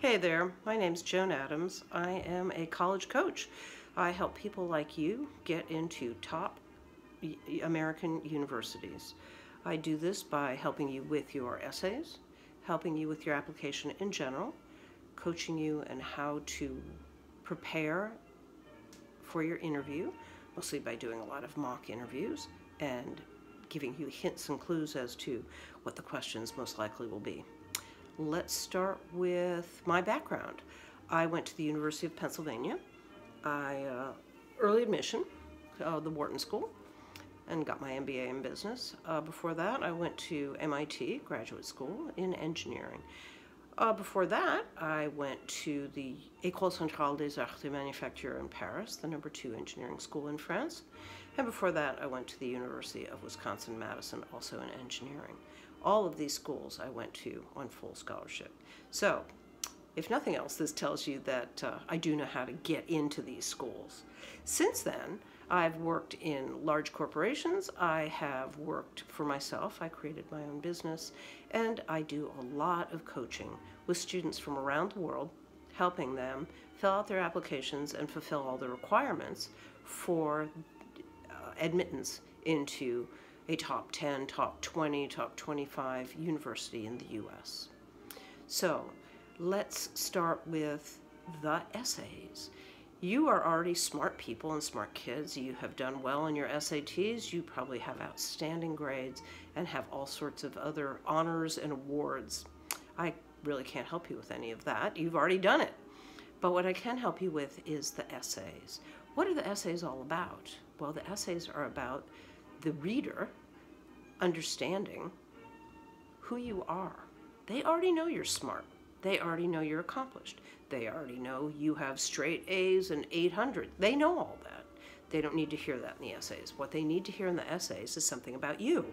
Hey there, my name's Joan Adams. I am a college coach. I help people like you get into top American universities. I do this by helping you with your essays, helping you with your application in general, coaching you on how to prepare for your interview, mostly by doing a lot of mock interviews and giving you hints and clues as to what the questions most likely will be. Let's start with my background. I went to the University of Pennsylvania. Early admission, the Wharton School, and got my MBA in business. Before that, I went to MIT Graduate School in engineering. Before that, I went to the École Centrale des Arts de Manufacture in Paris, the #2 engineering school in France. And before that, I went to the University of Wisconsin-Madison, also in engineering. All of these schools I went to on full scholarship. So, if nothing else, this tells you that I do know how to get into these schools. Since then, I've worked in large corporations. I have worked for myself. I created my own business, and I do a lot of coaching with students from around the world, helping them fill out their applications and fulfill all the requirements for admittance into a top 10, top 20, top 25 university in the US. So let's start with the essays. You are already smart people and smart kids. You have done well in your SATs. You probably have outstanding grades and have all sorts of other honors and awards. I really can't help you with any of that. You've already done it. But what I can help you with is the essays. What are the essays all about? Well, the essays are about the reader understanding who you are. They already know you're smart. They already know you're accomplished. They already know you have straight A's and 800. They know all that. They don't need to hear that in the essays. What they need to hear in the essays is something about you.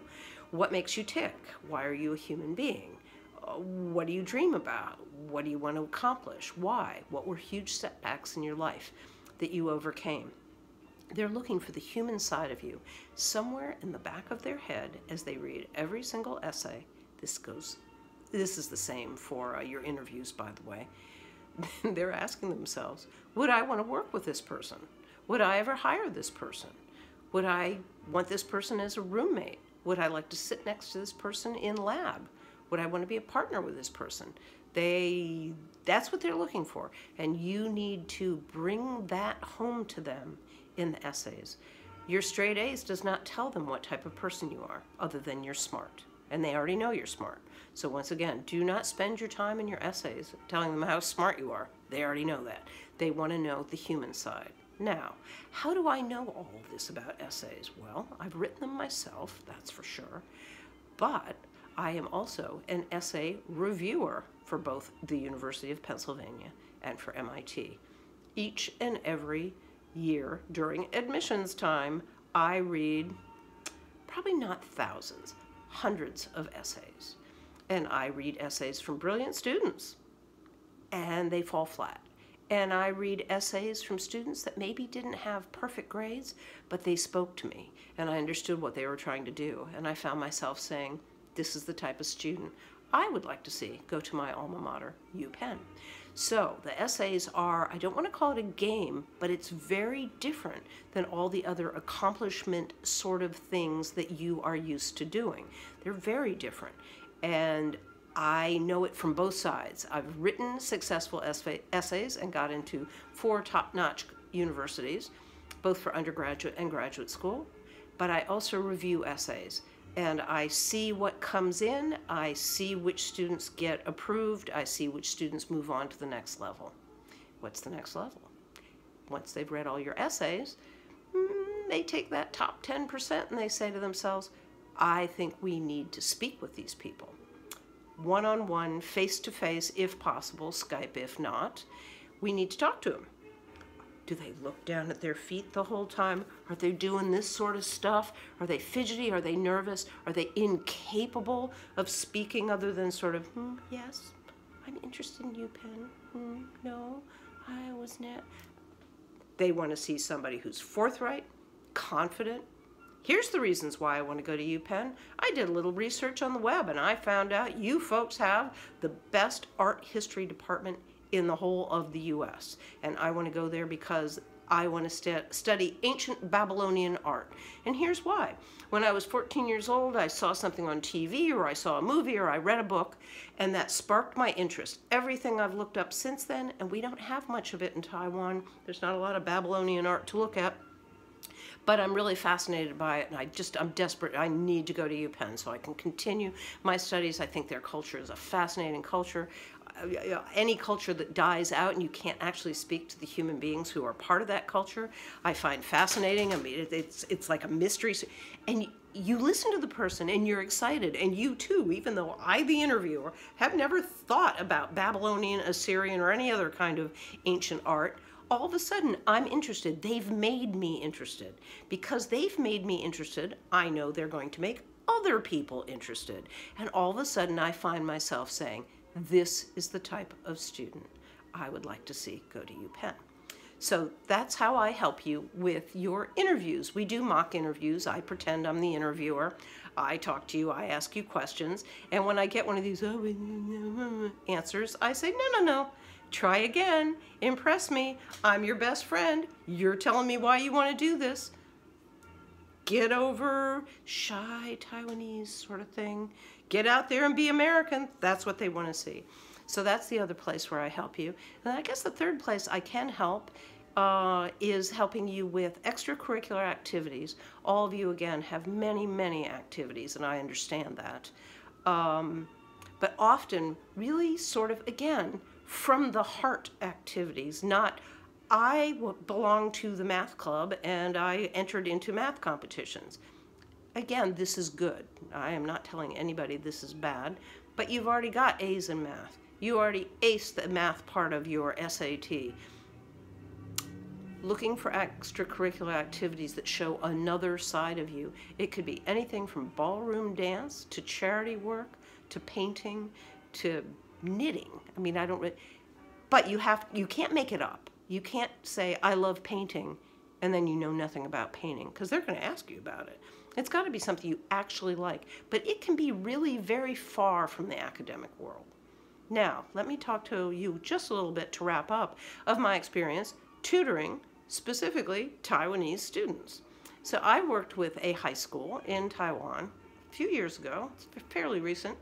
What makes you tick? Why are you a human being? What do you dream about? What do you want to accomplish? Why? What were huge setbacks in your life that you overcame? They're looking for the human side of you somewhere in the back of their head as they read every single essay. This is the same for your interviews, by the way. They're asking themselves, would I want to work with this person? Would I ever hire this person? Would I want this person as a roommate? Would I like to sit next to this person in lab? Would I want to be a partner with this person? That's what they're looking for. And you need to bring that home to them in the essays. Your straight A's does not tell them what type of person you are, other than you're smart. And they already know you're smart. So once again, do not spend your time in your essays telling them how smart you are. They already know that. They want to know the human side. Now, how do I know all of this about essays? Well, I've written them myself, that's for sure. But I am also an essay reviewer for both the University of Pennsylvania and for MIT. Each and every year during admissions time, I read probably not thousands, hundreds of essays. And I read essays from brilliant students, and they fall flat. And I read essays from students that maybe didn't have perfect grades, but they spoke to me, and I understood what they were trying to do. And I found myself saying, this is the type of student I would like to see go to my alma mater, UPenn. So the essays are, I don't want to call it a game, but it's very different than all the other accomplishment sort of things that you are used to doing. They're very different. And I know it from both sides. I've written successful essays and got into 4 top-notch universities, both for undergraduate and graduate school, but I also review essays. And I see what comes in, I see which students get approved, I see which students move on to the next level. What's the next level? Once they've read all your essays, they take that top 10% and they say to themselves, I think we need to speak with these people. One-on-one, face-to-face, if possible, Skype if not. We need to talk to them. Do they look down at their feet the whole time? Are they doing this sort of stuff? Are they fidgety? Are they nervous? Are they incapable of speaking other than sort of, yes, I'm interested in UPenn. No, I was not. They want to see somebody who's forthright, confident. Here's the reasons why I want to go to UPenn. I did a little research on the web and I found out you folks have the best art history department in the whole of the U.S. And I want to go there because I want to study ancient Babylonian art. And here's why. When I was 14 years old, I saw something on TV, or I saw a movie, or I read a book, and that sparked my interest. Everything I've looked up since then, and we don't have much of it in Taiwan. There's not a lot of Babylonian art to look at. But I'm really fascinated by it, and I'm desperate. I need to go to UPenn so I can continue my studies. I think their culture is a fascinating culture. Any culture that dies out and you can't actually speak to the human beings who are part of that culture, I find fascinating. I mean, it's like a mystery. And you listen to the person and you're excited, and you too, even though I, the interviewer, have never thought about Babylonian, Assyrian, or any other kind of ancient art, all of a sudden I'm interested. They've made me interested. Because they've made me interested, I know they're going to make other people interested. And all of a sudden I find myself saying, this is the type of student I would like to see go to UPenn. So that's how I help you with your interviews. We do mock interviews. I pretend I'm the interviewer. I talk to you, I ask you questions, and when I get one of these answers, I say, no. Try again. Impress me. I'm your best friend. You're telling me why you want to do this. Get over shy Taiwanese sort of thing. Get out there and be American. That's what they want to see. So that's the other place where I help you. And I guess the third place I can help is helping you with extracurricular activities. All of you, again, have many, many activities, and I understand that. But often, really sort of, again, from the heart activities, not I belong to the math club and I entered into math competitions. Again, this is good. I am not telling anybody this is bad, but you've already got A's in math. You already aced the math part of your SAT. Looking for extracurricular activities that show another side of you. It could be anything from ballroom dance to charity work to painting to knitting. I mean, I don't really, but you can't make it up. You can't say, I love painting, and then you know nothing about painting, because they're going to ask you about it. It's got to be something you actually like, but it can be really very far from the academic world. Now, let me talk to you just a little bit to wrap up of my experience tutoring specifically Taiwanese students. So I worked with a high school in Taiwan a few years ago. It's fairly recent.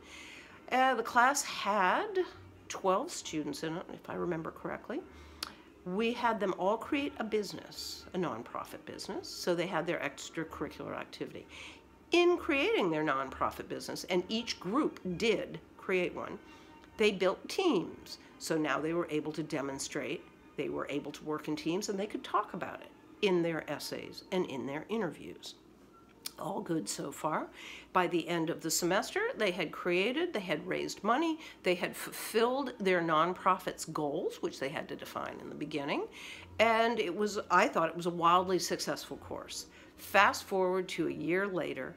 The class had 12 students in it, if I remember correctly. We had them all create a business, a nonprofit business, so they had their extracurricular activity. In creating their nonprofit business, and each group did create one, they built teams. So now they were able to demonstrate, they were able to work in teams, and they could talk about it in their essays and in their interviews. All good so far. By the end of the semester, they had raised money, they had fulfilled their nonprofit's goals, which they had to define in the beginning, and I thought it was a wildly successful course. Fast forward to a year later,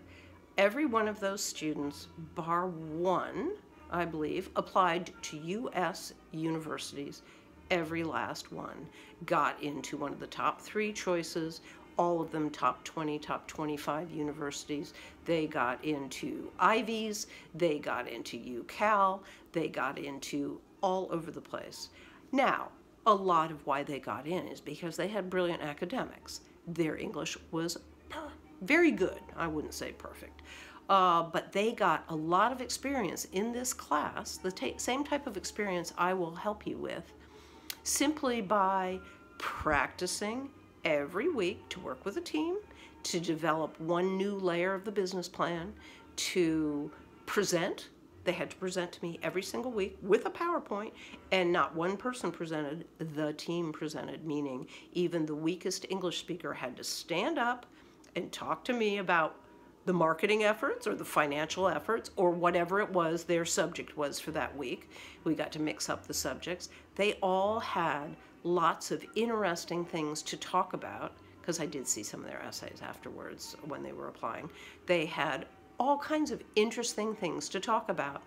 every one of those students, bar one, I believe, applied to U.S. universities. Every last one got into one of the top 3 choices, all of them top 20, top 25 universities. They got into Ivies, they got into UCal, they got into all over the place. Now, a lot of why they got in is because they had brilliant academics. Their English was very good. I wouldn't say perfect. But they got a lot of experience in this class, the same type of experience I will help you with, simply by practicing every week to work with a team, to develop one new layer of the business plan, to present. They had to present to me every single week with a PowerPoint, and not one person presented, the team presented, meaning even the weakest English speaker had to stand up and talk to me about the marketing efforts or the financial efforts or whatever it was their subject was for that week. We got to mix up the subjects. They all had lots of interesting things to talk about, because I did see some of their essays afterwards when they were applying. They had all kinds of interesting things to talk about.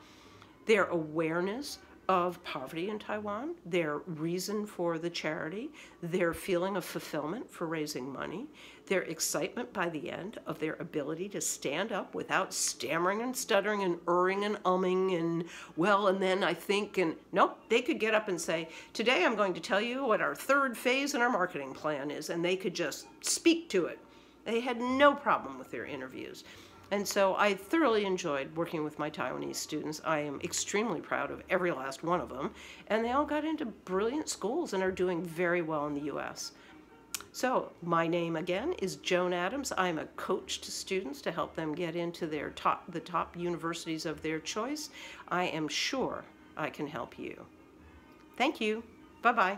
Their awareness of poverty in Taiwan, their reason for the charity, their feeling of fulfillment for raising money, their excitement by the end of their ability to stand up without stammering and stuttering and and umming and, well, and then I think, and nope, they could get up and say, today I'm going to tell you what our third phase in our marketing plan is, and they could just speak to it. They had no problem with their interviews. And so I thoroughly enjoyed working with my Taiwanese students. I am extremely proud of every last one of them. And they all got into brilliant schools and are doing very well in the U.S. So my name again is Joan Adams. I'm a coach to students to help them get into the top universities of their choice. I am sure I can help you. Thank you. Bye-bye.